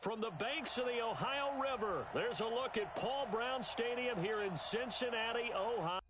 From the banks of the Ohio River, there's a look at Paul Brown Stadium here in Cincinnati, Ohio.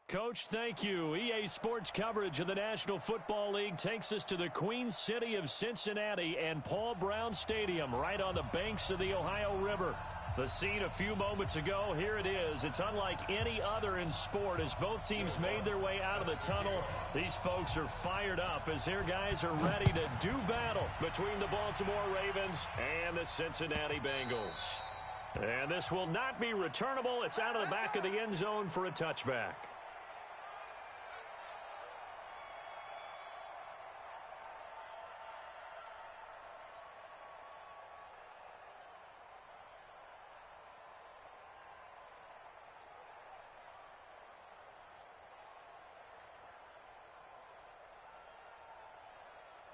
Coach, thank you. EA Sports coverage of the National Football League takes us to the Queen City of Cincinnati and Paul Brown Stadium right on the banks of the Ohio River. The scene a few moments ago, here it is. It's unlike any other in sport as both teams made their way out of the tunnel. These folks are fired up as their guys are ready to do battle between the Baltimore Ravens and the Cincinnati Bengals. And this will not be returnable. It's out of the back of the end zone for a touchback.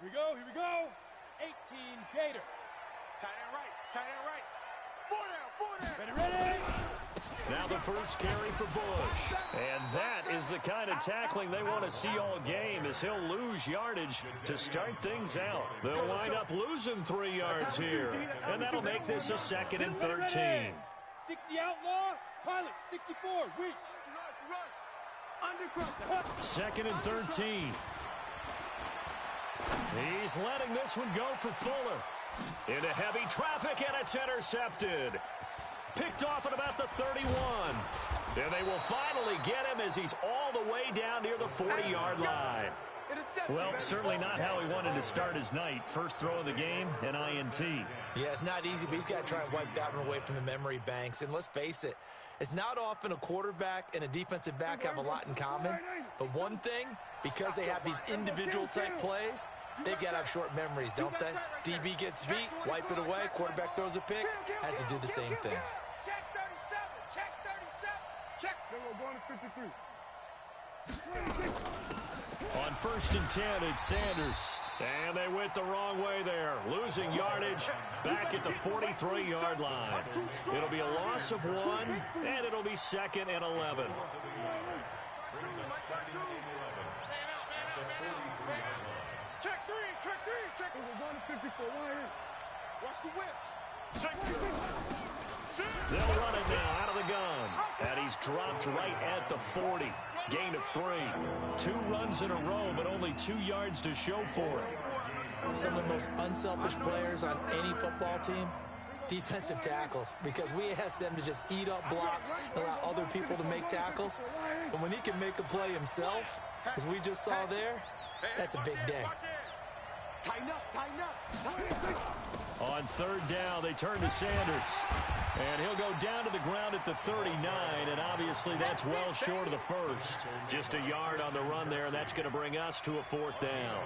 Here we go, here we go. 18 Gator. Tight end right. Four down. Ready. Now the first carry for Bush. And that is the kind of tackling they want to see all game as he'll lose yardage to start things out. They'll wind up losing 3 yards here. And that'll make this a 2nd and 13. 60 outlaw. Pilot, 64. Weak. Undercross. 2nd and 13. He's letting this one go for Fuller. Into heavy traffic, and it's intercepted. Picked off at about the 31. And they will finally get him as he's all the way down near the 40-yard line. Well, certainly not how he wanted to start his night. First throw of the game, an INT. Yeah, it's not easy, but he's got to try and wipe that one away from the memory banks. And let's face it, it's not often a quarterback and a defensive back have a lot in common. But one thing, because they have these individual type plays, they've got to have short memories, don't they? DB gets beat, wipe it away, quarterback throws a pick, has to do the same thing. Check 37. Check. Going to 53. On 1st and 10, it's Sanders. And they went the wrong way there. Losing yardage back at the 43-yard line. It'll be a loss of 1, and it'll be 2nd and 11. Check three, check three, check. Over 154, wire. Watch the whip. Check. They'll run it now out of the gun. And he's dropped right at the 40. Gain of 3. 2 runs in a row, but only 2 yards to show for it. Some of the most unselfish players on any football team, defensive tackles, because we ask them to just eat up blocks and allow other people to make tackles. But when he can make a play himself, as we just saw there, that's a big day. Tighten up, tighten up, tighten up. On 3rd down, they turn to Sanders. And he'll go down to the ground at the 39, and obviously that's well short of the first. Just a yard on the run there, and that's going to bring us to a 4th down.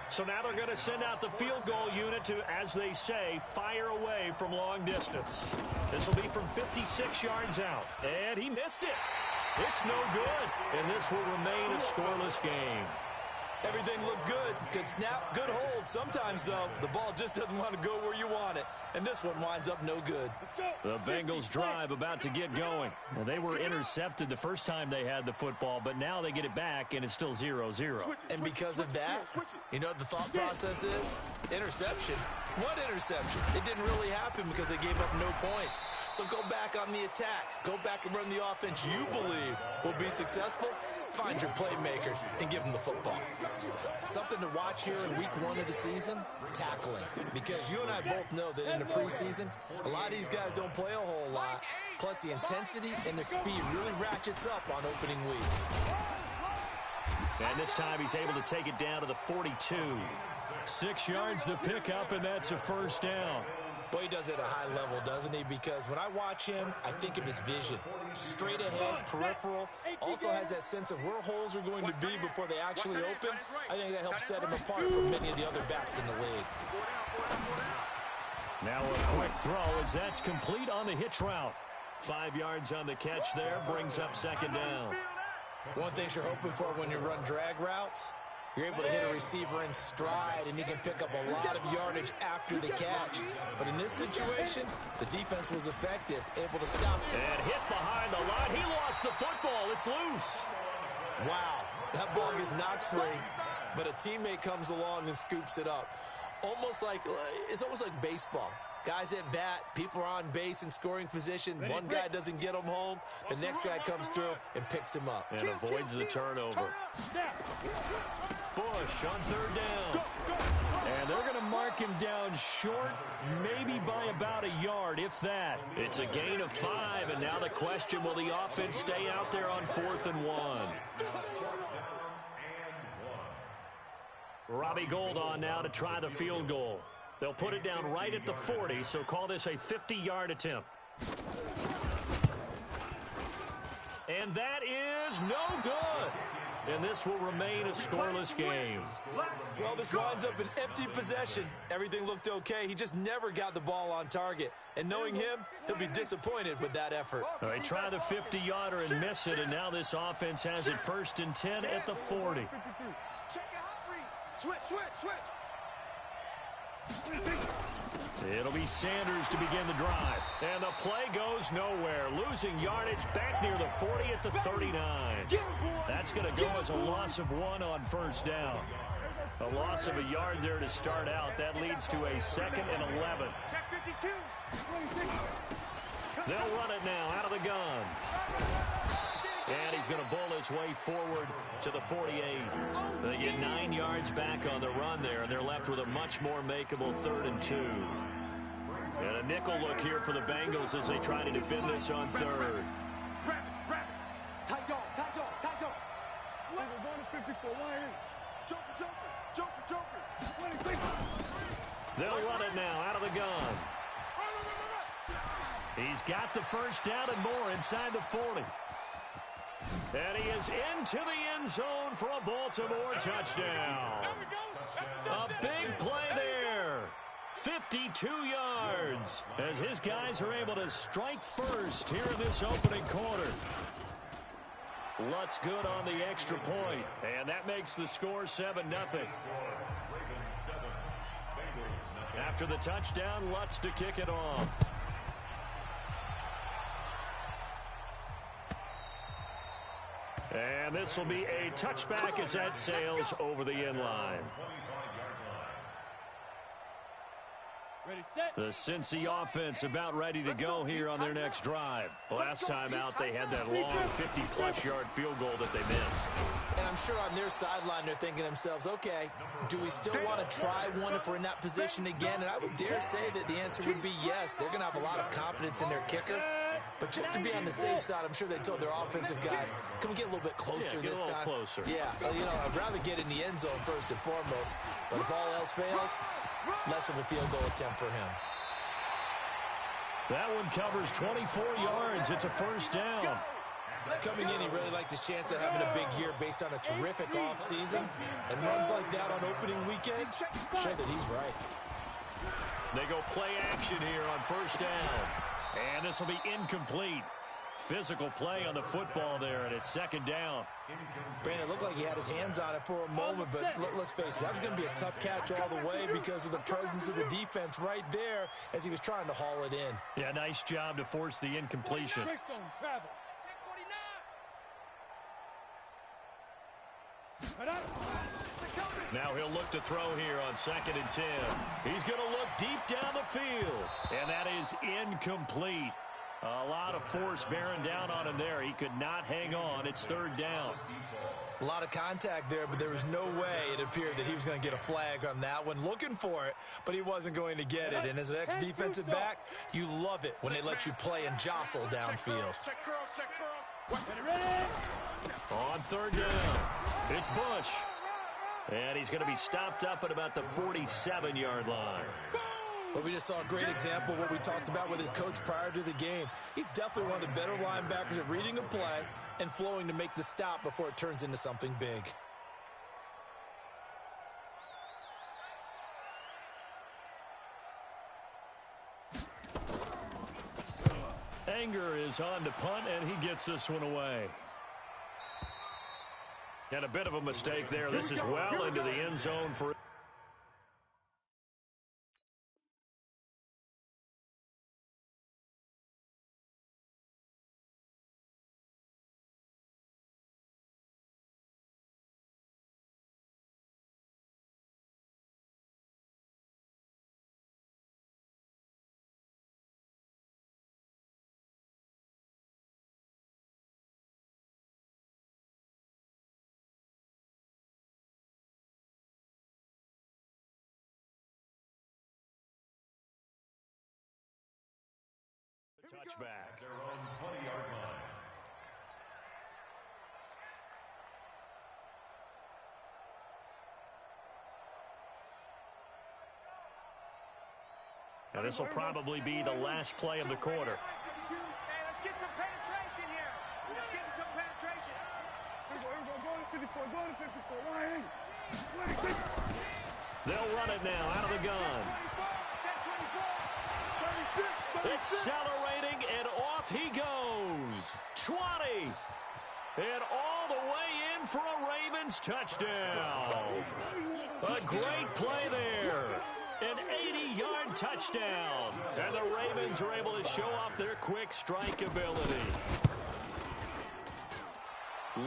So now they're going to send out the field goal unit to, as they say, fire away from long distance. This will be from 56 yards out, and he missed it. It's no good, and this will remain a scoreless game. Everything looked good. Good snap, good hold. Sometimes, though, the ball just doesn't want to go where you want it. And this one winds up no good. The Bengals drive about to get going. Well, they were intercepted the first time they had the football, but now they get it back, and it's still 0-0. And because of that, you know what the thought process is? Interception. What interception? It didn't really happen because they gave up no points. So go back on the attack. Go back and run the offense you believe will be successful. Find your playmakers and give them the football. Something to watch here in week 1 of the season, tackling. Because you and I both know that in the preseason, a lot of these guys don't play a whole lot. Plus the intensity and the speed really ratchets up on opening week. And this time he's able to take it down to the 42. 6 yards to pick up, and that's a 1st down. Boy, he does it at a high level, doesn't he? Because when I watch him, I think of his vision. Straight ahead, peripheral, also has that sense of where holes are going to be before they actually open. I think that helps set him apart from many of the other backs in the league. Now a quick throw as that's complete on the hitch route. 5 yards on the catch there, brings up 2nd down. One thing you're hoping for when you run drag routes, you're able to hit a receiver in stride, and he can pick up a lot of yardage after the catch. But in this situation, the defense was effective, able to stop. And hit behind the line. He lost the football. It's loose. Wow, that ball gets knocked free, but a teammate comes along and scoops it up. It's almost like baseball. Guys at bat, people are on base in scoring position. One guy doesn't get him home. The next guy comes through and picks him up. And avoids the turnover. Bush on 3rd down. And they're going to mark him down short, maybe by about a yard, if that. It's a gain of 5, and now the question, will the offense stay out there on 4th and 1? Robbie Gould on now to try the field goal. They'll put it down right at the 40, so call this a 50-yard attempt. And that is no good. And this will remain a scoreless game. Well, this winds up an empty possession. Everything looked okay. He just never got the ball on target. And knowing him, he'll be disappointed with that effort. All right, try the 50-yarder and miss it, and now this offense has it 1st and 10 at the 40. Check your hot read. Switch, switch, switch. It'll be Sanders to begin the drive. And the play goes nowhere. Losing yardage back near the 40 at the 39. That's going to go as a loss of 1 on 1st down. A loss of a yard there to start out. That leads to a 2nd and 11. Check 52. They'll run it now out of the gun. And he's going to bull his way forward to the 48. They get 9 yards back on the run there, and they're left with a much more makeable 3rd and 2. And a nickel look here for the Bengals as they try to defend this on 3rd. Rapid. Tight dog. Slugger 154, wire. Joker. They'll run it now out of the gun. He's got the 1st down and more inside the 40. And he is into the end zone for a Baltimore touchdown. A big play there. 52 yards as his guys are able to strike first here in this opening quarter. Lutz good on the extra point, and that makes the score 7-0. After the touchdown, Lutz to kick it off. And this will be a touchback as that sails over the end line. The Cincy offense about ready to go here on their next drive. Last time out, they had that long 50-plus yard field goal that they missed. And I'm sure on their sideline, they're thinking to themselves, okay, do we still want to try one if we're in that position again? And I would dare say that the answer would be yes. They're going to have a lot of confidence in their kicker. But just to be on the safe side, I'm sure they told their offensive guys, can we get a little bit closer this time? Closer. Yeah, you know, I'd rather get in the end zone first and foremost. But if all else fails, less of a field goal attempt for him. That one covers 24 yards. It's a first down. Coming in, he really liked his chance of having a big year based on a terrific offseason. And runs like that on opening weekend show that he's right. They go play action here on first down. And this will be incomplete. Physical play on the football there, and it's second down. Brandon, it looked like he had his hands on it for a moment, but let's face it, that was going to be a tough catch all the way because of the presence of the defense right there as he was trying to haul it in. Yeah, nice job to force the incompletion. Now he'll look to throw here on 2nd and 10. He's going to look deep down the field, and that is incomplete. A lot of force bearing down on him there. He could not hang on. It's third down. A lot of contact there, but there was no way it appeared that he was going to get a flag on that one. Looking for it, but he wasn't going to get it. And as an ex-defensive back, you love it when they let you play and jostle downfield. On third down, it's Bush. And he's going to be stopped up at about the 47-yard line. But we just saw a great example of what we talked about with his coach prior to the game. He's definitely one of the better linebackers at reading a play and flowing to make the stop before it turns into something big. Anger is on to punt, and he gets this one away. And a bit of a mistake there. This is well into the end zone for... touchback. Their own 20-yard line. Now this will probably be the last play of the quarter. Hey, let's get some penetration here. Let's get some penetration. Go to 54. They'll run it now out of the gun. Accelerating, and off he goes. 20. And all the way in for a Ravens touchdown. A great play there. An 80-yard touchdown. And the Ravens are able to show off their quick strike ability.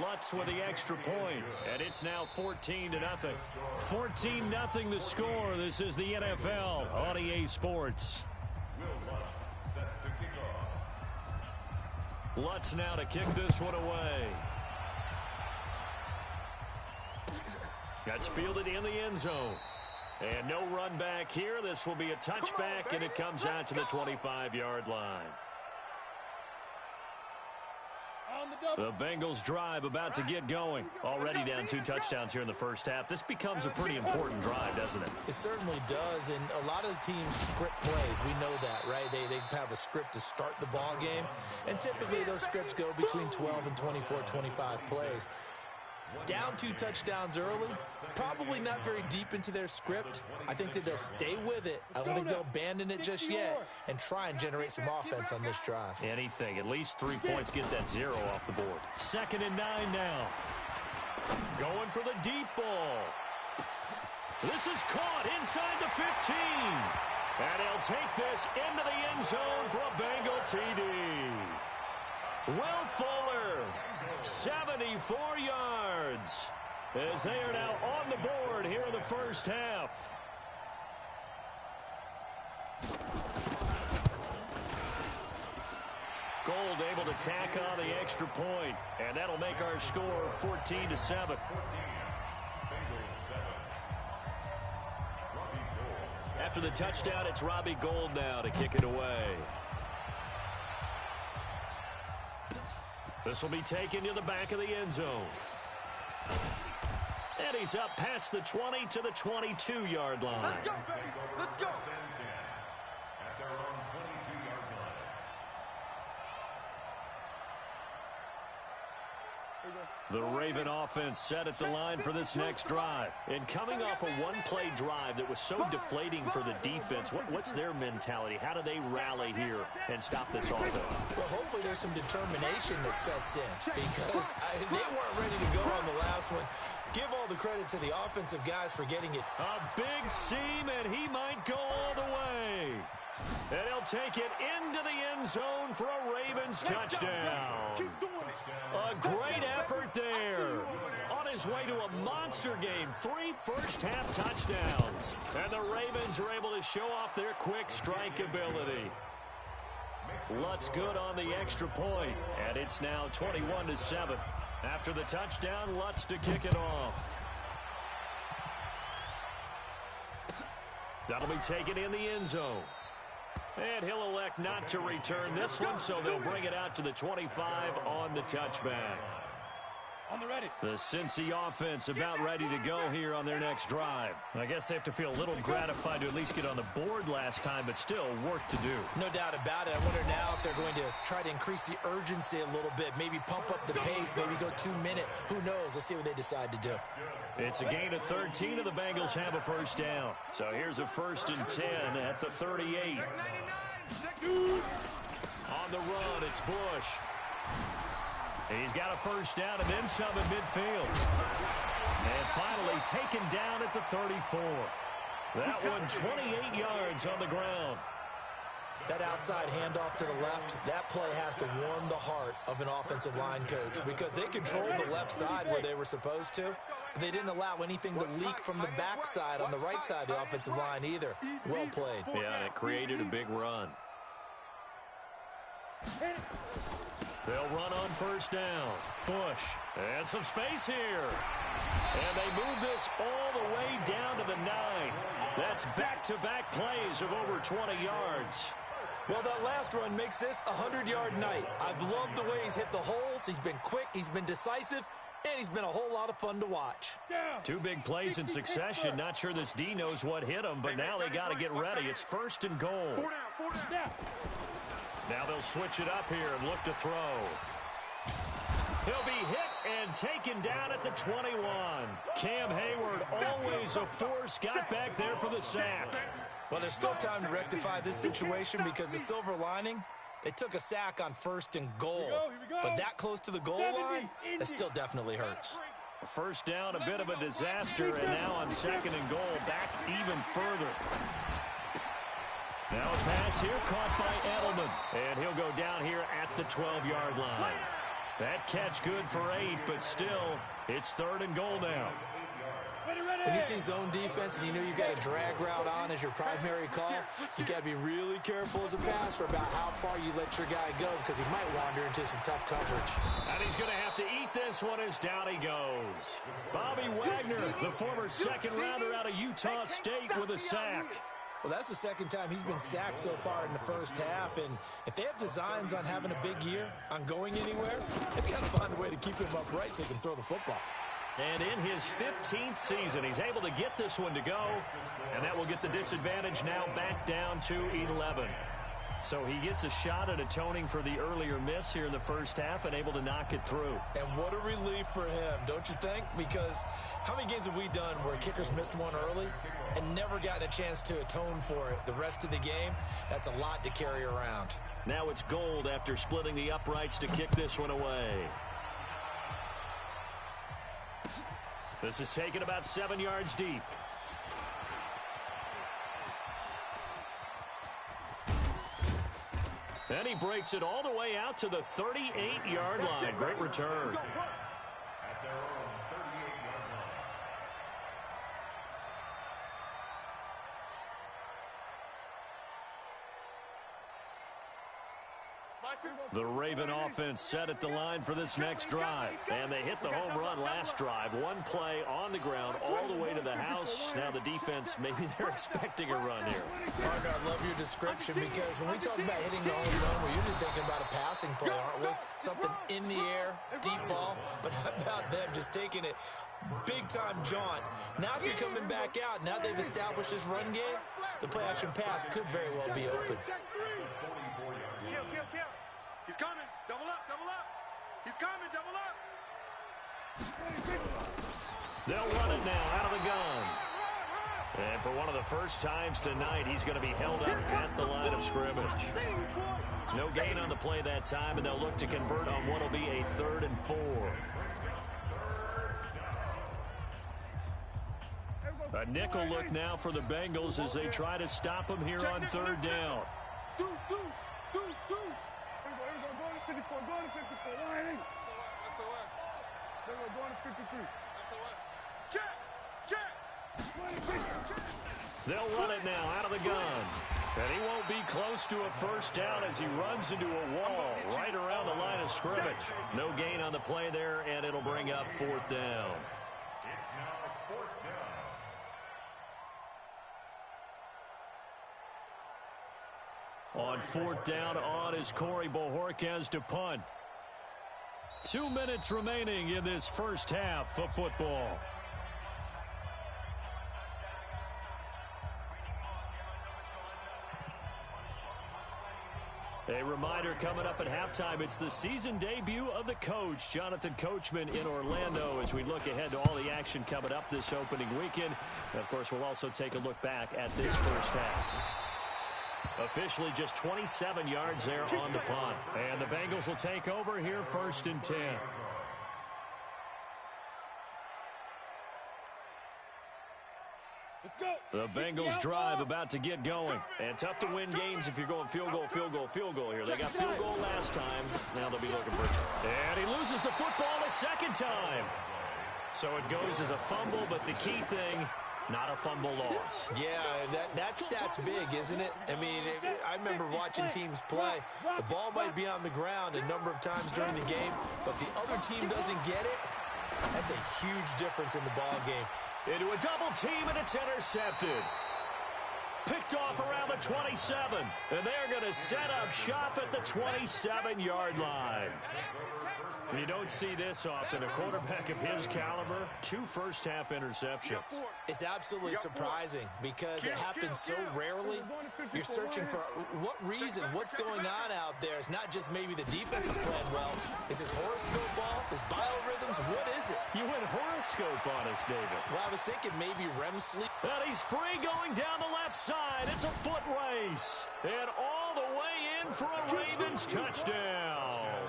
Lutz with the extra point, and it's now 14-0. 14-0 the score. This is the NFL on EA Sports. Lutz now to kick this one away. That's fielded in the end zone. And no run back here. This will be a touchback, and it comes out to the 25-yard line. The Bengals drive about to get going. Already down 2 touchdowns here in the first half. This becomes a pretty important drive, doesn't it? It certainly does, and a lot of the teams script plays. We know that, right? They have a script to start the ball game, and typically those scripts go between 12 and 24, 25 plays. Down 2 touchdowns early, probably not very deep into their script. I think that they'll stay with it. I don't think they'll abandon it just yet and try and generate some offense on this drive. Anything, at least 3 points, get that 0 off the board. 2nd and 9 now. Going for the deep ball. This is caught inside the 15. And he'll take this into the end zone for a Bengal TD. Will Fuller, 74 yards, as they are now on the board here in the first half. Gold able to tack on the extra point, and that'll make our score 14-7. After the touchdown, it's Robbie Gould now to kick it away. This will be taken to the back of the end zone. And he's up past the 20 to the 22-yard line. Let's go, baby. Let's go. At their own 22-yard line. The Raven offense set at the line for this next drive. And coming off a one-play drive that was so deflating for the defense, what's their mentality? How do they rally here and stop this offense? Well, hopefully there's some determination that sets in because they weren't ready to go on the last one. Give all the credit to the offensive guys for getting it. A big seam, and he might go all the way. And he'll take it into the end zone for a Ravens touchdown. Keep doing it. A great effort there. On his way to a monster game, 3 first-half touchdowns. And the Ravens are able to show off their quick strike ability. Lutz good on the extra point, and it's now 21-7. After the touchdown, Lutz to kick it off. That'll be taken in the end zone. And he'll elect not to return this one, so they'll bring it out to the 25 on the touchback. On the ready. The Cincy offense about ready to go here on their next drive. I guess they have to feel a little gratified to at least get on the board last time, but still work to do. No doubt about it. I wonder now if they're going to try to increase the urgency a little bit, maybe pump up the pace, maybe go 2-minute. Who knows? Let's see what they decide to do. It's a gain of 13, and the Bengals have a first down. So here's a 1st and 10 at the 38. On the run, it's Bush. He's got a first down and then some in midfield. And finally taken down at the 34. That one 28 yards on the ground. That outside handoff to the left, that play has to warm the heart of an offensive line coach because they controlled the left side where they were supposed to, but they didn't allow anything to leak from the backside on the right side of the offensive line either. Well played. Yeah, and it created a big run. They'll run on first down. Bush. And some space here. And they move this all the way down to the 9. That's back-to-back plays of over 20 yards. Well, that last run makes this a 100-yard night. I've loved the way he's hit the holes. He's been quick, he's been decisive, and he's been a whole lot of fun to watch. 2 big plays in succession. Not sure this D knows what hit him, but now they got to get ready. It's 1st and goal. 4 down. Now they'll switch it up here and look to throw. He'll be hit and taken down at the 21. Cam Hayward, always a force, got back there for the sack. Well, there's still time to rectify this situation because the silver lining, they took a sack on 1st and goal. But that close to the goal line, that still definitely hurts. First down, a bit of a disaster, and now on 2nd and goal, back even further. Now a pass here caught by Edelman, and he'll go down here at the 12-yard line. That catch good for 8, but still, it's 3rd and goal now. When you see zone defense and you know you've got a drag route on as your primary call, you got to be really careful as a passer about how far you let your guy go because he might wander into some tough coverage. And he's going to have to eat this one as down he goes. Bobby Wagner, the former second-rounder out of Utah State with a sack. Well, that's the 2nd time he's been sacked so far in the first half, and if they have designs on having a big year, on going anywhere, they've got to find a way to keep him upright so he can throw the football. And in his 15th season, he's able to get this one to go, and that will get the disadvantage now back down to 11. So he gets a shot at atoning for the earlier miss here in the first half and able to knock it through. And what a relief for him, don't you think? Because how many games have we done where kickers missed one early and never gotten a chance to atone for it the rest of the game? That's a lot to carry around. Now it's Gold after splitting the uprights to kick this one away. This is taken about 7 yards deep. And he breaks it all the way out to the 38-yard line. Great return. At their own 38-yard line. The Raven offense set at the line for this next drive. And they hit the home run last drive. One play on the ground all the way to the house. Now the defense, maybe they're expecting a run here. Partner, I love your description because when we talk about hitting the home run, we're usually thinking about a passing play, aren't we? Something in the air, deep ball. But how about them just taking it big-time jaunt? Now if you're coming back out, now they've established this run game, the play-action pass could very well be open. Kill. He's coming. Double up. He's coming. Double up. They'll run it now out of the gun. And for one of the first times tonight, he's going to be held up at the line of scrimmage. No gain on the play that time, and they'll look to convert on what will be a 3rd and 4. A nickel look now for the Bengals as they try to stop him here on 3rd down. Deuce. Here we go. Go to 54. Line. There we go. Going to 53. Check. They'll run it now out of the gun. And he won't be close to a first down as he runs into a wall right around the line of scrimmage. No gain on the play there, and it'll bring up 4th down. It's now 4th down. On 4th down, on is Corey Bojorquez to punt. 2 minutes remaining in this first half of football. A reminder coming up at halftime, it's the season debut of the coach, Jonathan Coachman, in Orlando, as we look ahead to all the action coming up this opening weekend. And of course, we'll also take a look back at this first half. Officially just 27 yards there on the punt. And the Bengals will take over here 1st and 10. Let's go. The Bengals drive about to get going. And tough to win games if you're going field goal here. They got field goal last time. Now they'll be looking for it. And he loses the football the second time. So it goes as a fumble, but the key thing, not a fumble loss. Yeah, that stat's big, isn't it? I mean, I remember watching teams play. The ball might be on the ground a number of times during the game, but the other team doesn't get it. That's a huge difference in the ball game. Into a double team, and it's intercepted. Picked off around the 27. And they're going to set up shop at the 27-yard line. You don't see this often. A quarterback of his caliber, 2 first-half interceptions. It's absolutely surprising because it happens so rarely. You're searching for what reason, what's going on out there. It's not just maybe the defense is playing well. Is his horoscope off? His biorhythms? What is it? You went horoscope on us, David. Well, I was thinking maybe REM sleep. And he's free going down the left side. It's a foot race. And all the way in for a Ravens touchdown.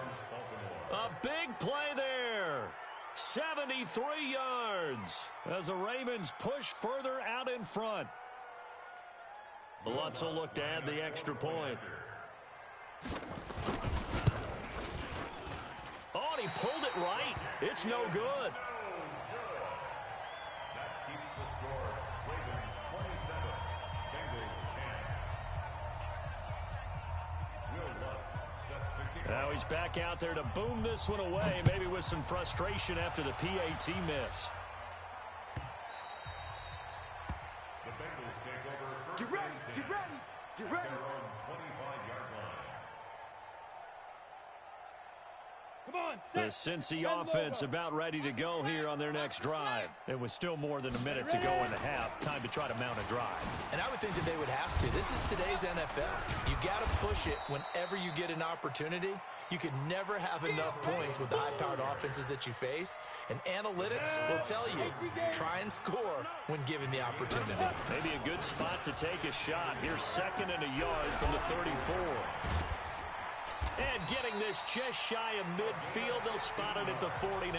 A big play there. 73 yards as the Ravens push further out in front. Lutz will look to add the extra point. Oh, and he pulled it right. It's no good. That keeps the score. Ravens 27, Bengals 10. Will Lutz set to kick. Now he's back out there to boom this one away, maybe with some frustration after the PAT miss. The Bengals take over first Get ready. and 10. Get ready. Get ready. Their own 25-yard line. Come on. The Cincy offense about ready to go here on their next drive. It was still more than a minute to go in the half. Time to try to mount a drive. And I would think that they would have to. This is today's NFL. You got to push it whenever you get an opportunity. You can never have enough points with the high-powered offenses that you face. And analytics will tell you, try and score when given the opportunity. Maybe a good spot to take a shot. Here's 2nd and a yard from the 34. And getting this just shy of midfield, they'll spot it at the 49.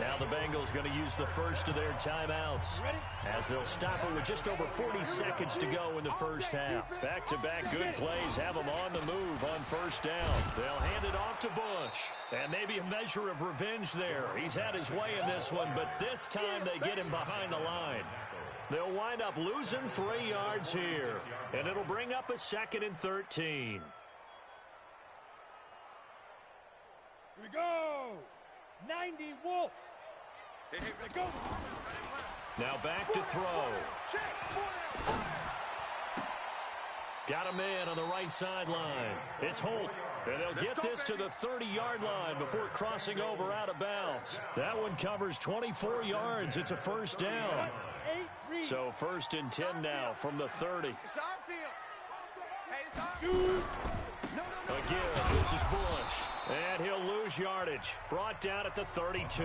Now the Bengals going to use the first of their timeouts as they'll stop it with just over 40 seconds to go in the first half. Back-to-back good plays have them on the move on first down. They'll hand it off to Bush. And maybe a measure of revenge there. He's had his way in this one, but this time they get him behind the line. They'll wind up losing 3 yards here, and it'll bring up a 2nd and 13. Here we go. 90 Wolf. Hey, go. Now back to throw. Got a man on the right sideline. It's Holt. And they'll get this to the 30-yard line before crossing over out of bounds. That one covers 24 yards. It's a first down. So 1st and 10 now from the 30. It's our field. Hey, it's our field. Again, this is Bush. And he'll lose yardage. Brought down at the 32.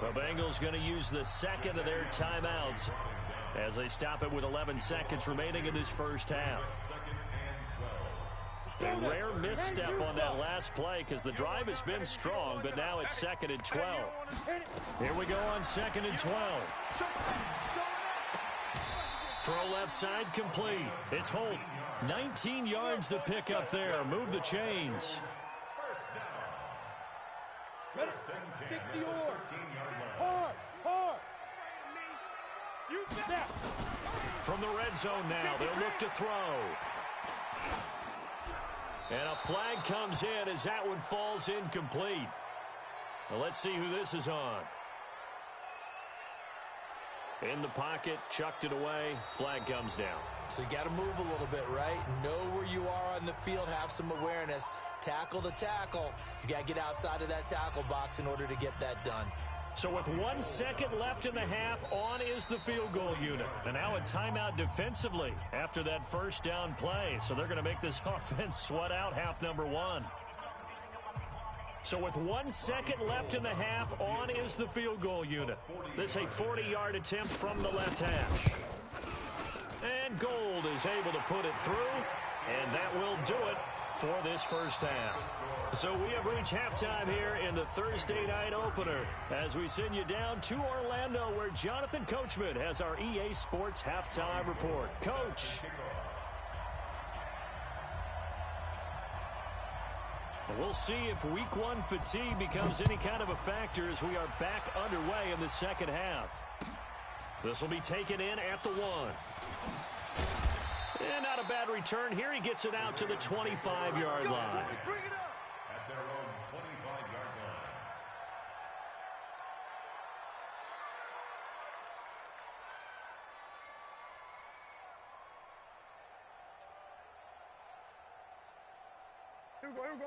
The Bengals going to use the second of their timeouts as they stop it with 11 seconds remaining in this first half. A rare misstep on that last play because the drive has been strong, but now it's 2nd and 12. Here we go on 2nd and 12. Throw left side complete. It's Holt. 19 yards to pick up there. Move the chains. 60 yards. Hard. From the red zone now, they'll look to throw. And a flag comes in as that one falls incomplete. Well, let's see who this is on. In the pocket, chucked it away, flag comes down. So you got to move a little bit, right? Know where you are on the field, have some awareness. Tackle to tackle. You got to get outside of that tackle box in order to get that done. So with 1 second left in the half, on is the field goal unit. And now a timeout defensively after that first down play. So they're going to make this offense sweat out half number 1. So with 1 second left in the half, on is the field goal unit. This is a 40-yard attempt from the left hash. And Gold is able to put it through, and that will do it for this first half. So we have reached halftime here in the Thursday night opener as we send you down to Orlando where Jonathan Coachman has our EA Sports halftime report. Coach. We'll see if week 1 fatigue becomes any kind of a factor as we are back underway in the second half. This will be taken in at the 1. And not a bad return here. He gets it out to the 25-yard line. At their own 25-yard line.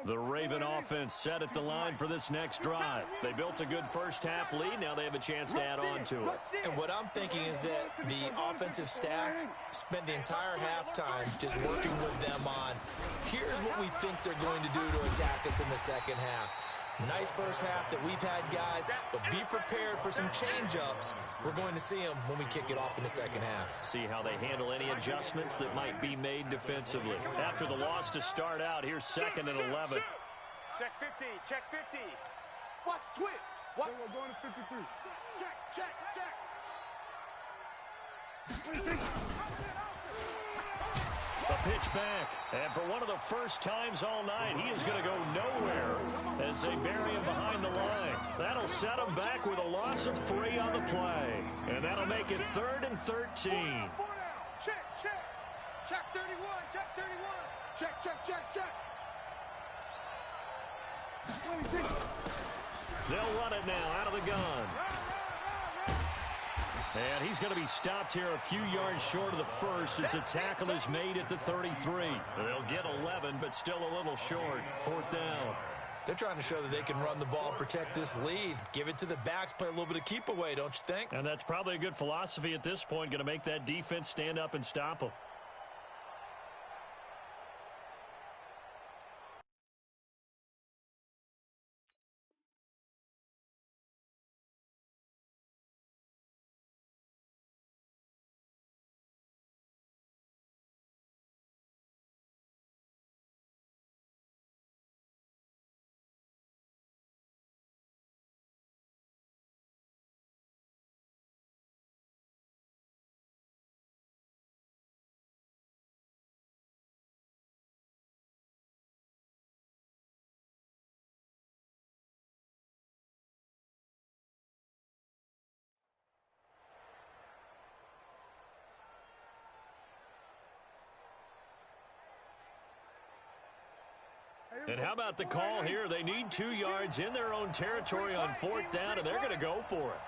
The Raven offense set at the line for this next drive. They built a good first half lead. Now they have a chance to add on to it. And what I'm thinking is that the offensive staff spent the entire halftime just working with them on, here's what we think they're going to do to attack us in the second half. Nice first half that we've had, guys, but be prepared for some change-ups. We're going to see them when we kick it off in the second half. See how they handle any adjustments that might be made defensively. After the loss to start out, here's 2nd and 11. Check 50. Check 50. Watch twist. What? We're going to 53. Check. A pitch back, and for one of the first times all night, he is going to go nowhere as they bury him behind the line. That'll set him back with a loss of 3 on the play, and that'll make it 3rd and 13. Check. Check 31. Check 31. Check. They'll run it now out of the gun. And he's going to be stopped here a few yards short of the first as the tackle is made at the 33. They'll get 11, but still a little short. 4th down. They're trying to show that they can run the ball and protect this lead. Give it to the backs, play a little bit of keep away, don't you think? And that's probably a good philosophy at this point, going to make that defense stand up and stop them. And how about the call here? They need 2 yards in their own territory on 4th down, and they're going to go for it.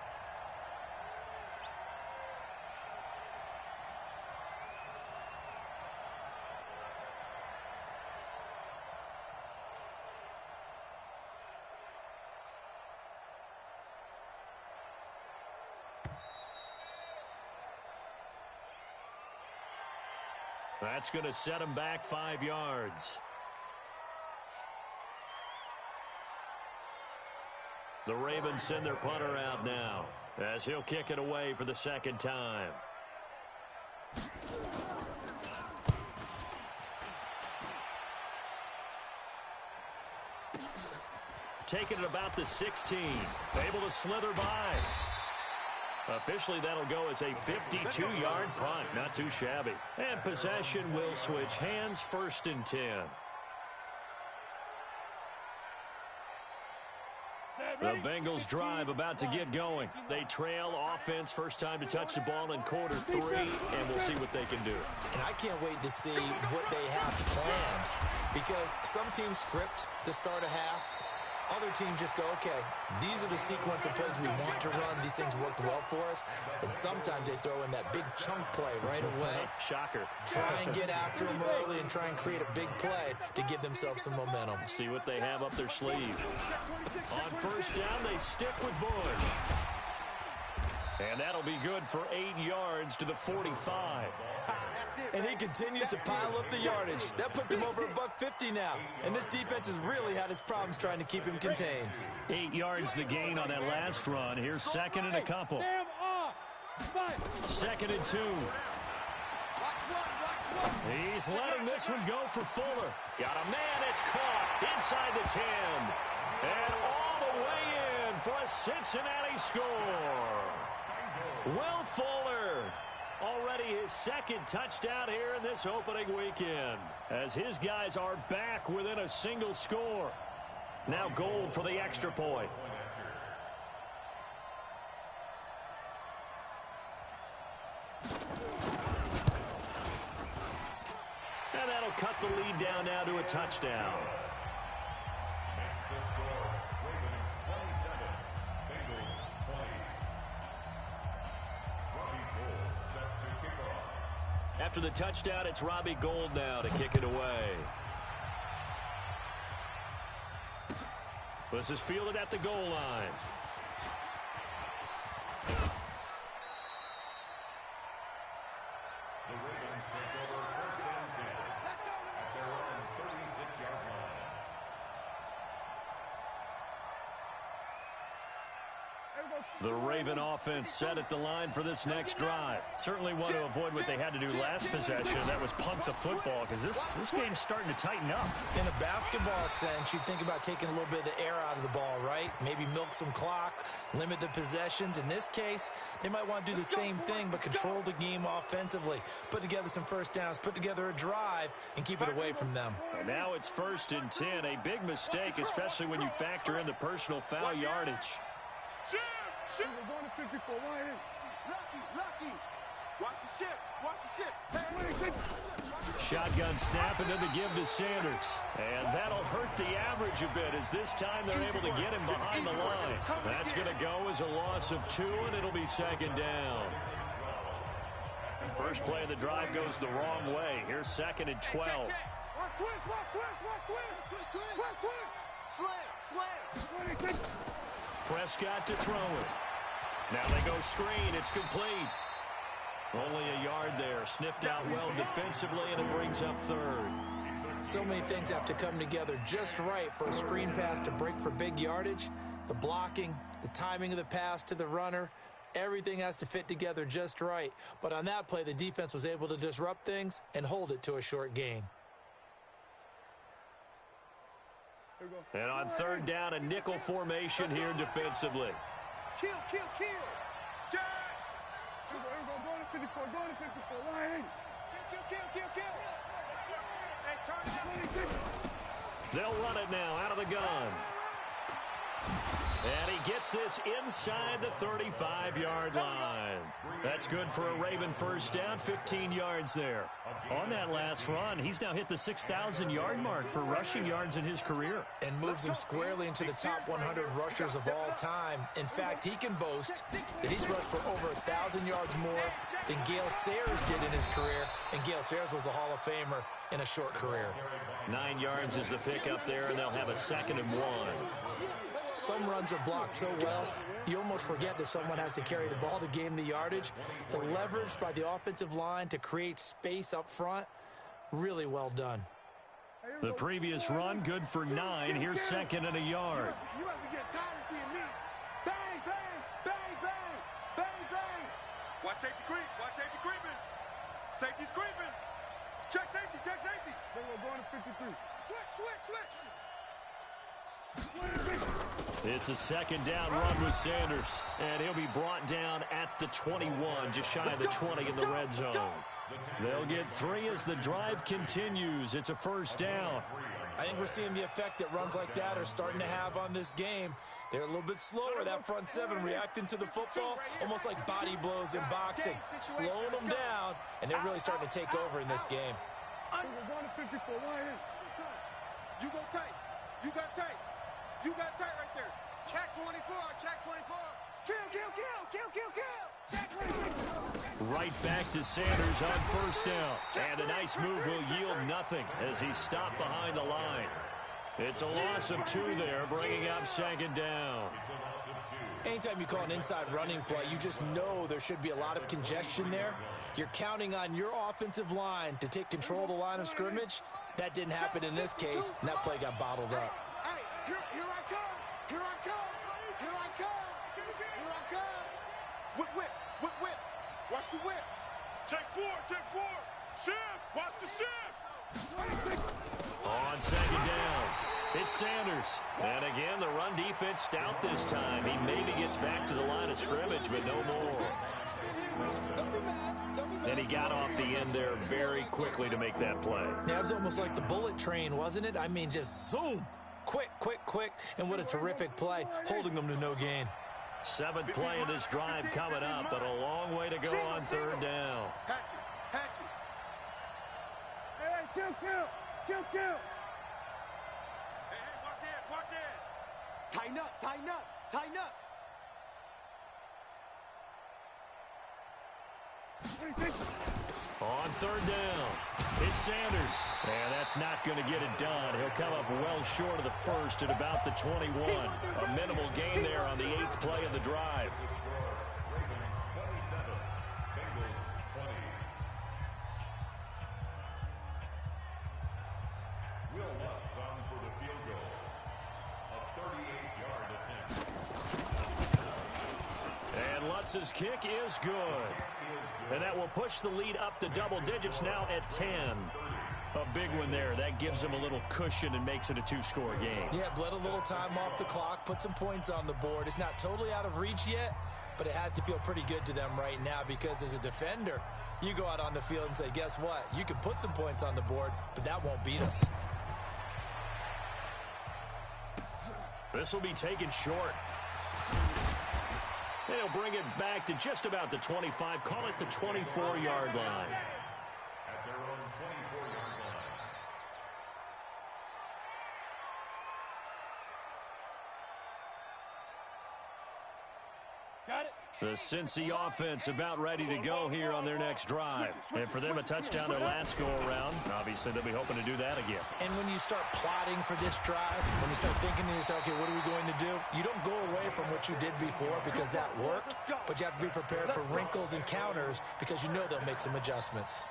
That's going to set him back 5 yards. The Ravens send their punter out now as he'll kick it away for the 2nd time. Taking it about the 16. Able to slither by. Officially, that'll go as a 52-yard punt. Not too shabby. And possession will switch hands, 1st and 10. The Bengals drive about to get going. They trail offense, first time to touch the ball in quarter 3, and we'll see what they can do. And I can't wait to see what they have planned, because some teams script to start a half. Other teams just go, okay, these are the sequence of plays we want to run. These things worked well for us. And sometimes they throw in that big chunk play right away. Shocker. Try and get after them early and try and create a big play to give themselves some momentum. See what they have up their sleeve. On 1st down, they stick with Bush. And that'll be good for 8 yards to the 45. And he continues to pile up the yardage. That puts him over $150 now. And this defense has really had its problems trying to keep him contained. 8 yards the gain on that last run. Here's 2nd and a couple. 2nd and 2. He's letting this one go for Fuller. Got a man, it's caught inside the 10. And all the way in for a Cincinnati score. Will Fuller, already his 2nd touchdown here in this opening weekend, as his guys are back within a single score. Now Gold for the extra point. And that'll cut the lead down now to a touchdown. Makes the score. Ravens 27, Bengals 20. Robbie Gould set to kick off. After the touchdown, it's Robbie Gould now to kick it away. This is fielded at the goal line. The Ravens take over 1st and 10. At their own 36-yard line. The Raven offense set at the line for this next drive. Certainly want to avoid what they had to do last possession. That was punt the football, because this game's starting to tighten up. In a basketball sense, you think about taking a little bit of the air out of the ball, right? Maybe milk some clock, limit the possessions. In this case, they might want to do the same thing, but control the game offensively. Put together some 1st downs, put together a drive, and keep it away from them. And now it's 1st and 10. A big mistake, especially when you factor in the personal foul yardage. We're going to 54. Lucky. Watch the ship. Shotgun snap and then the give to Sanders. And that'll hurt the average a bit, as this time they're able to get him behind the line. That's going to go as a loss of 2, and it'll be 2nd down. First play of the drive goes the wrong way. Here's 2nd and 12. Watch twist. Slam. Prescott to throw it. Now they go screen. It's complete. Only a yard there. Sniffed out well defensively, and it brings up 3rd. So many things have to come together just right for a screen pass to break for big yardage. The blocking, the timing of the pass to the runner, everything has to fit together just right. But on that play, the defense was able to disrupt things and hold it to a short gain. And on 3rd down, a nickel formation here defensively. Kill. Jack. Here we go. Going to 54. Line. Kill. Hey, turn it up. They'll run it now out of the gun. And he gets this inside the 35-yard line. That's good for a Raven first down, 15 yards there. On that last run, he's now hit the 6,000-yard mark for rushing yards in his career. And moves him squarely into the top 100 rushers of all time. In fact, he can boast that he's rushed for over 1,000 yards more than Gale Sayers did in his career. And Gale Sayers was a Hall of Famer in a short career. 9 yards is the pickup there, and they'll have a 2nd and 1. Some runs are blocked so well, you almost forget that someone has to carry the ball to gain the yardage. The leverage by the offensive line to create space up front, really well done. The previous run, good for 9. Here's 2nd and a yard. You must be getting tired of seeing me. Bang, bang, bang, bang, bang, bang. Watch safety creep. Watch safety creeping. Safety's creeping. Check safety, check safety. They will go to 53. Switch, switch, switch. It's a 2nd down run with Sanders, and he'll be brought down at the 21, just shy of the 20 in the red zone. They'll get 3 as the drive continues. It's a 1st down. I think we're seeing the effect that runs like that are starting to have on this game. They're a little bit slower, that front 7, reacting to the football, almost like body blows in boxing, slowing them down, and they're really starting to take over in this game. We're going to 54. You go tight. You got tight. You got tight right there. Check 24. Check 24. Kill, kill, kill, kill, kill, kill. Check 24. Right back to Sanders on 1st down. And a nice move will yield nothing as he's stopped behind the line. It's a loss of 2 there, bringing up 2nd down. Anytime you call an inside running play, you just know there should be a lot of congestion there. You're counting on your offensive line to take control of the line of scrimmage. That didn't happen in this case, and that play got bottled up. Hey, here I come. Here I come. Here I come. Here I come. Whip, whip, whip, whip. Watch the whip. Take 4, take 4. Shift. Watch the shift. On 2nd down, it's Sanders. And again, the run defense stout this time. He maybe gets back to the line of scrimmage, but no more. And he got off the end there very quickly to make that play. Yeah, it was almost like the bullet train, wasn't it? I mean, just zoom. Quick, quick, quick. And what a terrific play, holding them to no gain. 7th play of this drive coming up, but a long way to go on 3rd down. Hatch it. Hatch it. Hey, kill, kill. Kill, kill. Hey, watch it. Watch it. Tighten up. Tighten up. Tighten up. On 3rd down, it's Sanders. And that's not going to get it done. He'll come up well short of the 1st at about the 21. A minimal gain there on the 8th play of the drive. Ravens 27, Bengals 20. Will Lutz on for the field goal. A 38-yard attempt. And Lutz's kick is good. And that will push the lead up to double digits now at 10. A big one there. That gives them a little cushion and makes it a 2-score game. Yeah, bled a little time off the clock, put some points on the board. It's not totally out of reach yet, but it has to feel pretty good to them right now because as a defender, you go out on the field and say, guess what? You can put some points on the board, but that won't beat us. This will be taken short. They'll bring it back to just about the 25. Call it the 24-yard line. At their own 24-yard line. Got it. The Cincy offense about ready to go here on their next drive. And for them, a touchdown their last go-around. Obviously, they'll be hoping to do that again. And when you start plotting for this drive, when you start thinking to yourself, okay, what are we going to do? You don't go away from what you did before because that worked, but you have to be prepared for wrinkles and counters because you know they'll make some adjustments.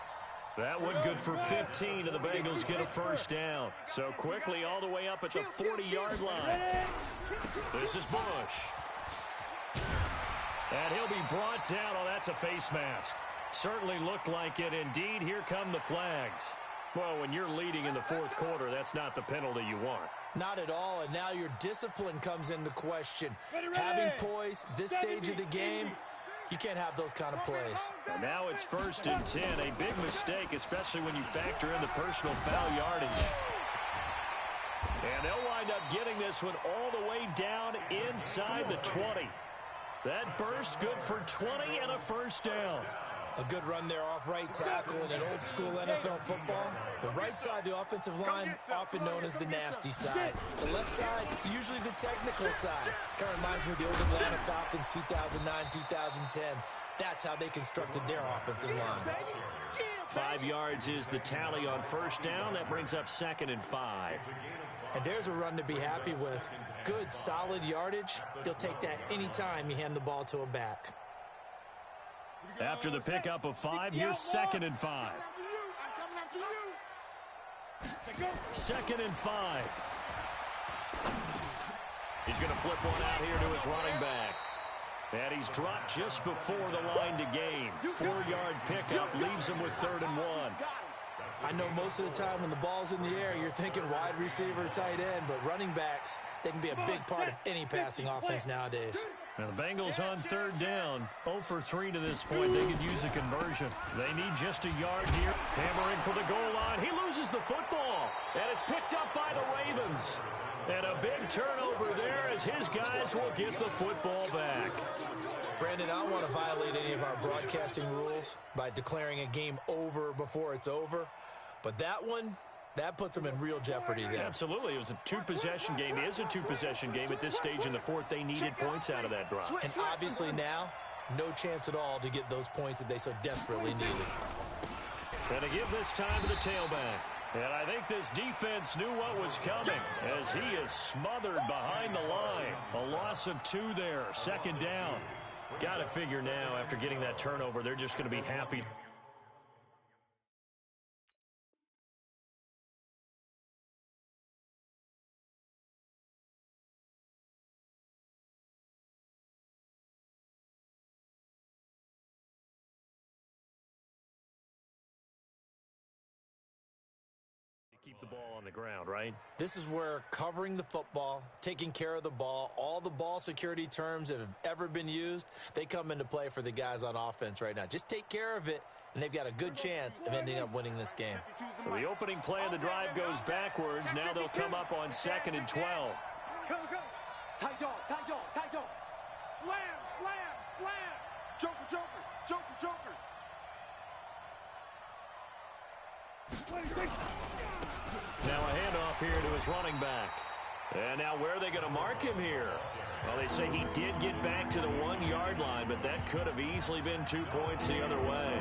That one good for 15, and the Bengals get a 1st down. So quickly all the way up at the 40-yard line. This is Bush. And he'll be brought down. Oh, that's a face mask. Certainly looked like it. Indeed, here come the flags. Well, when you're leading in the 4th quarter, that's not the penalty you want. Not at all, and now your discipline comes into question. Having poise, this stage of the game, you can't have those kind of plays. And now it's 1st and 10. A big mistake, especially when you factor in the personal foul yardage. And they'll wind wind up getting this one all the way down inside the 20. That burst good for 20 and a first down. A good run there off right tackle in an old-school NFL football. The right side of the offensive line, often known as the nasty side. The left side, usually the technical side. Kind of reminds me of the old Atlanta Falcons 2009, 2010. That's how they constructed their offensive line. 5 yards is the tally on first down. That brings up 2nd and 5. And there's a run to be happy with. Good, solid yardage. You'll take that anytime you hand the ball to a back. After the pickup of 5, here's 2nd and 5. 2nd and 5. He's going to flip one out here to his running back. And he's dropped just before the line to gain. 4-yard pickup leaves him with 3rd and 1. I know most of the time when the ball's in the air, you're thinking wide receiver, tight end, but running backs, they can be a big part of any passing offense nowadays. Now the Bengals on 3rd down, 0 for 3 to this point. They could use a conversion. They need just a yard here. Hammering for the goal line. He loses the football, and it's picked up by the Ravens. And a big turnover there as his guys will get the football back. Brandon, I don't want to violate any of our broadcasting rules by declaring a game over before it's over. But that one, that puts them in real jeopardy there. Absolutely. It was a 2-possession game. It is a 2-possession game at this stage in the 4th. They needed points out of that drive. And obviously now, no chance at all to get those points that they so desperately needed. And to give this time to the tailback. And I think this defense knew what was coming as he is smothered behind the line. A loss of 2 there, 2nd down. Got to figure now after getting that turnover, they're just going to be happy. Keep the ball on the ground, right? This is where covering the football, taking care of the ball, all the ball security terms that have ever been used, they come into play for the guys on offense right now. Just take care of it, and they've got a good chance of ending up winning this game. So the opening play of the drive goes backwards. Now they'll come up on 2nd and 12. Go, go. Tight dog, tight dog, tight dog. Slam, slam, slam. Joker, joker, joker, joker. Now a handoff here to his running back. And now where are they going to mark him here? Well, they say he did get back to the 1-yard line, but that could have easily been 2 points the other way.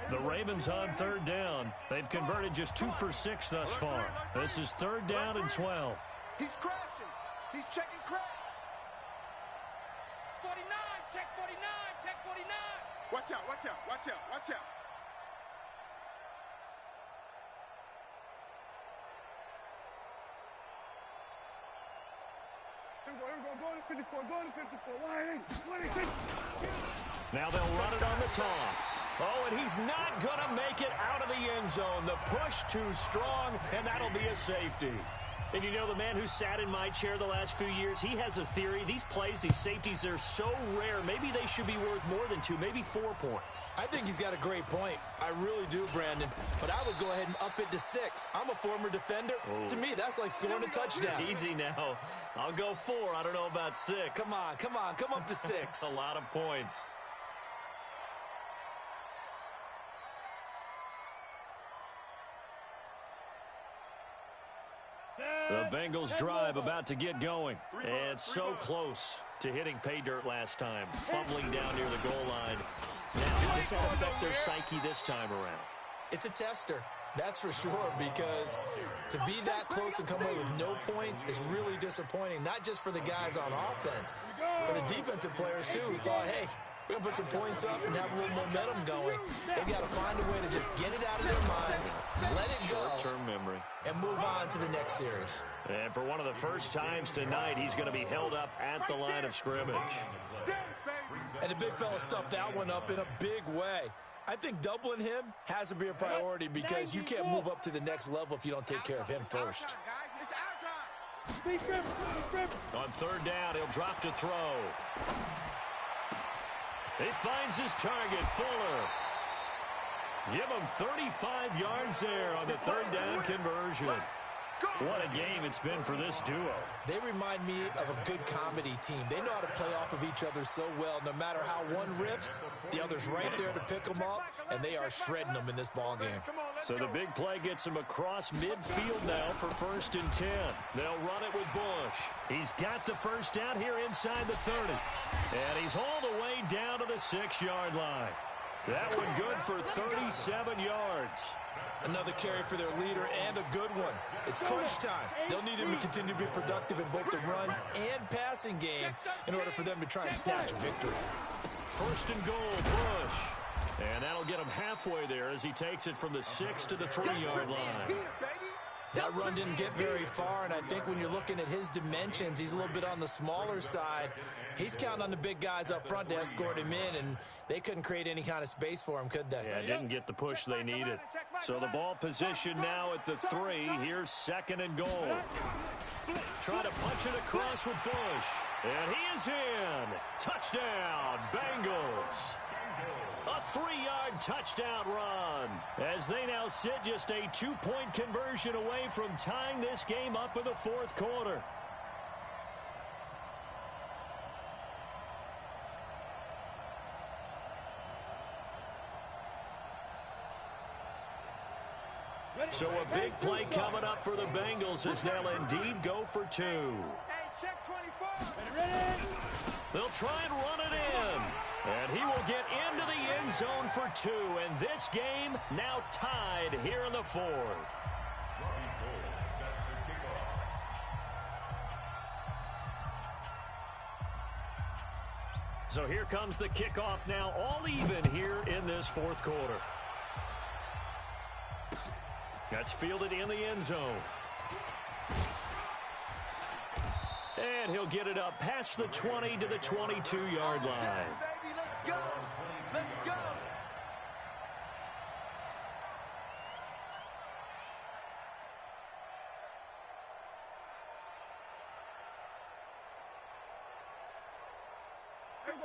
The Ravens on 3rd down. They've converted just 2 for 6 thus far. This is 3rd down and 12. He's crashing. He's checking crash. 49, check 49, check 49. Watch out, watch out, watch out, watch out. Now they'll run it on the toss. Oh, and he's not going to make it out of the end zone. The push too strong, and that'll be a safety. And you know, the man who sat in my chair the last few years, he has a theory. These plays, these safeties, they're so rare. Maybe they should be worth more than 2, maybe 4 points. I think he's got a great point. I really do, Brandon. But I would go ahead and up it to 6. I'm a former defender. Oh. To me, that's like scoring a touchdown. Easy now. I'll go 4. I don't know about 6. Come on, come on. Come up to 6. A lot of points. The Bengals drive about to get going. And so close to hitting pay dirt last time. Fumbling down near the goal line. Now, how does that affect their psyche this time around? It's a tester. That's for sure, because to be that close and come away with no points is really disappointing, not just for the guys on offense, but the defensive players, too, who thought, hey, we're going to put some points up and have a little momentum going. They've got to find a way to just get it out of their minds, let it go, short-term memory, and move on to the next series. And for one of the first times tonight, he's going to be held up at the line of scrimmage. And the big fella stuffed that one up in a big way. I think doubling him has to be a priority because you can't move up to the next level if you don't take care of him first. On 3rd down, he'll drop to throw. He finds his target, Fuller. Give him 35 yards there on the 3rd down conversion. What a game it's been for this duo. They remind me of a good comedy team. They know how to play off of each other so well. No matter how one riffs, the other's right there to pick them up, and they are shredding them in this ball game. So the big play gets him across midfield now for 1st and 10. They'll run it with Bush. He's got the first down here inside the 30. And he's all the way down to the 6-yard line. That one good for 37 yards. Another carry for their leader and a good one. It's crunch time. They'll need him to continue to be productive in both the run and passing game in order for them to try and snatch a victory. 1st and goal, Bush. And that'll get him halfway there as he takes it from the 6 to the 3-yard line. That run didn't get very far, and I think when you're looking at his dimensions, he's a little bit on the smaller side. He's counting on the big guys up front to escort him in, and they couldn't create any kind of space for him, could they? Yeah, didn't get the push they needed. So the ball position now at the 3. Here's 2nd and goal. Try to punch it across with Bush. And he is in. Touchdown, Bengals. A 3-yard touchdown run as they now sit just a 2-point conversion away from tying this game up in the 4th quarter. So a big play coming up for the Bengals as they'll indeed go for 2. Hey, check 24. They'll try and run it in. And he will get into the end zone for 2. And this game now tied here in the 4th. So here comes the kickoff now, all even here in this 4th quarter. That's fielded in the end zone. And he'll get it up past the 20 to the 22-yard line. Baby, let's go. Let's go.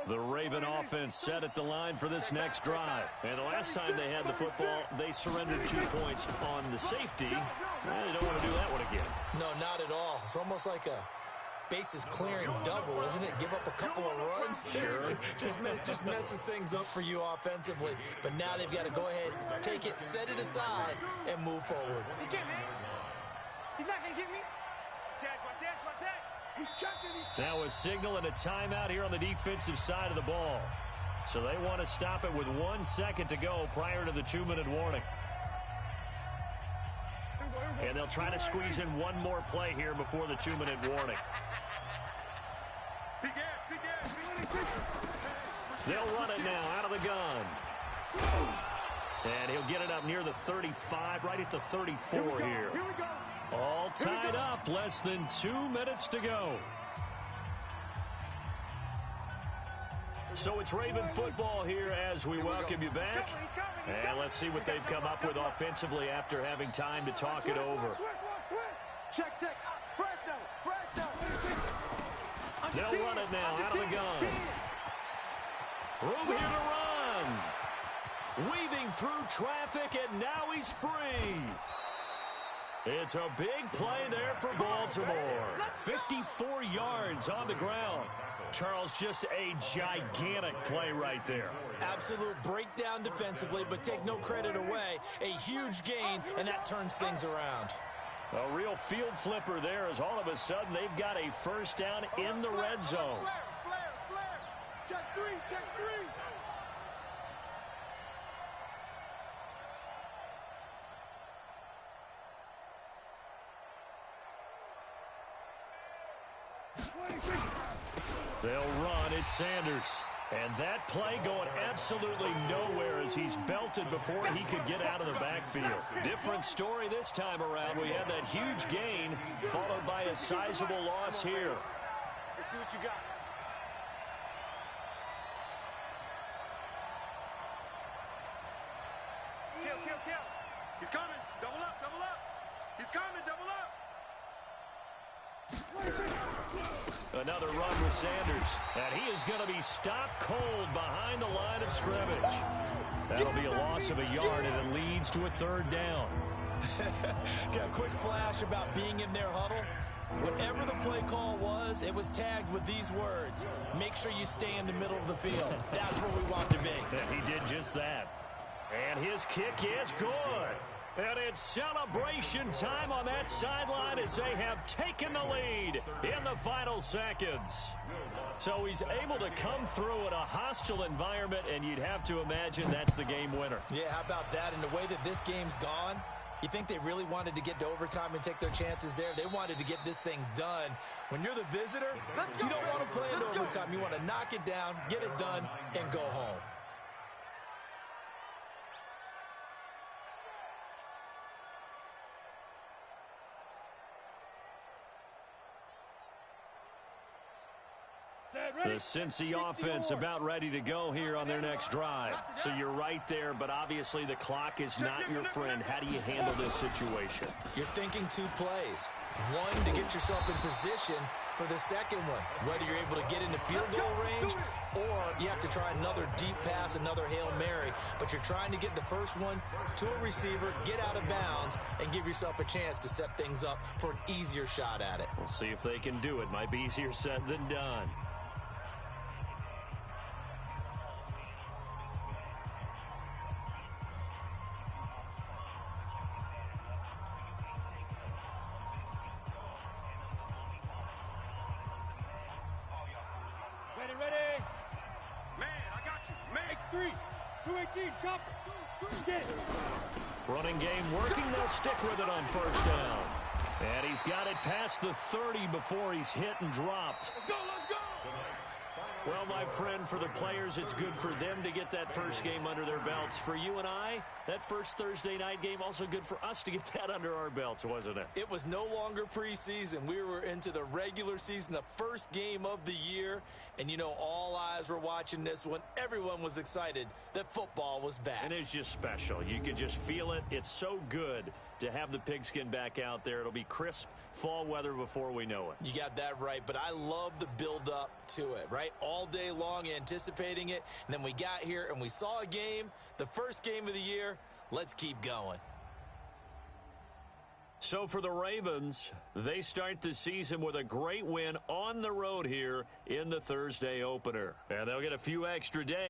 The Raven offense set at the line for this next drive. And the last time they had the football, they surrendered 2 points on the safety. Well, they don't want to do that one again. No, not at all. It's almost like a bases clearing double, isn't it? Give up a couple of runs. Sure. just messes things up for you offensively. But now they've got to go ahead, take it, set it aside, and move forward. He can't, man. He's not going to get me. Watch that. He's chucking. Now a signal and a timeout here on the defensive side of the ball. So they want to stop it with 1 second to go prior to the 2-minute warning. And they'll try to squeeze in one more play here before the 2-minute warning. They'll run it now out of the gun. And he'll get it up near the 35, right at the 34 here. All tied up, less than 2 minutes to go. So it's Raven football here as we welcome you back. And let's see what they've come up with offensively after having time to talk it over. Check. Fresno. They'll run it now out of the gun. Room here to run. Weaving through traffic, and now he's free. It's a big play there for Baltimore. 54 yards on the ground. Charles, just a gigantic play right there. Absolute breakdown defensively, but take no credit away. A huge gain, and that turns things around. A real field flipper there as all of a sudden they've got a first down in the red zone. Flare. Check three. They'll run. It's Sanders. And that play going absolutely nowhere as he's belted before he could get out of the backfield. Different story this time around. We had that huge gain followed by a sizable loss here. Let's see what you got. Kill. He's coming. Double up. He's coming. Double up. Another run with Sanders. And he is going to be stopped cold behind the line of scrimmage. That'll be a loss of a yard, and it leads to a 3rd down. Got a quick flash about being in their huddle. Whatever the play call was, it was tagged with these words: make sure you stay in the middle of the field. That's where we want to be. He did just that. And his kick is good. And it's celebration time on that sideline as they have taken the lead in the final seconds. So he's able to come through in a hostile environment, and you'd have to imagine that's the game winner. Yeah, how about that? And the way that this game's gone, you think they really wanted to get to overtime and take their chances there? They wanted to get this thing done. When you're the visitor, you don't want to play into overtime. You want to knock it down, get it done, and go home. The Cincy offense about ready to go here on their next drive. So you're right there, but obviously the clock is not your friend. How do you handle this situation? You're thinking two plays. One, to get yourself in position for the second one, whether you're able to get into field goal range or you have to try another deep pass, another Hail Mary. But you're trying to get the first one to a receiver, get out of bounds, and give yourself a chance to set things up for an easier shot at it. We'll see if they can do it. Might be easier said than done. Ready. Man, I got you. Man. X3. 218. Chopper. Get it. Running game working. They'll stick with it on first down. And he's got it past the 30 before he's hit and dropped. Let's go. Let's go. Well, my friend, for the players, it's good for them to get that first game under their belts. For you and I, that first Thursday night game, also good for us to get that under our belts, wasn't it? It was no longer preseason. We were into the regular season, the first game of the year. And, you know, all eyes were watching this when everyone was excited that football was back. And it's just special. You could just feel it. It's so good to have the pigskin back out there. It'll be crisp fall weather before we know it. You got that right, but I love the build-up to it, right? All day long anticipating it, and then we got here and we saw a game, the first game of the year. Let's keep going. So for the Ravens, they start the season with a great win on the road here in the Thursday opener. And they'll get a few extra days.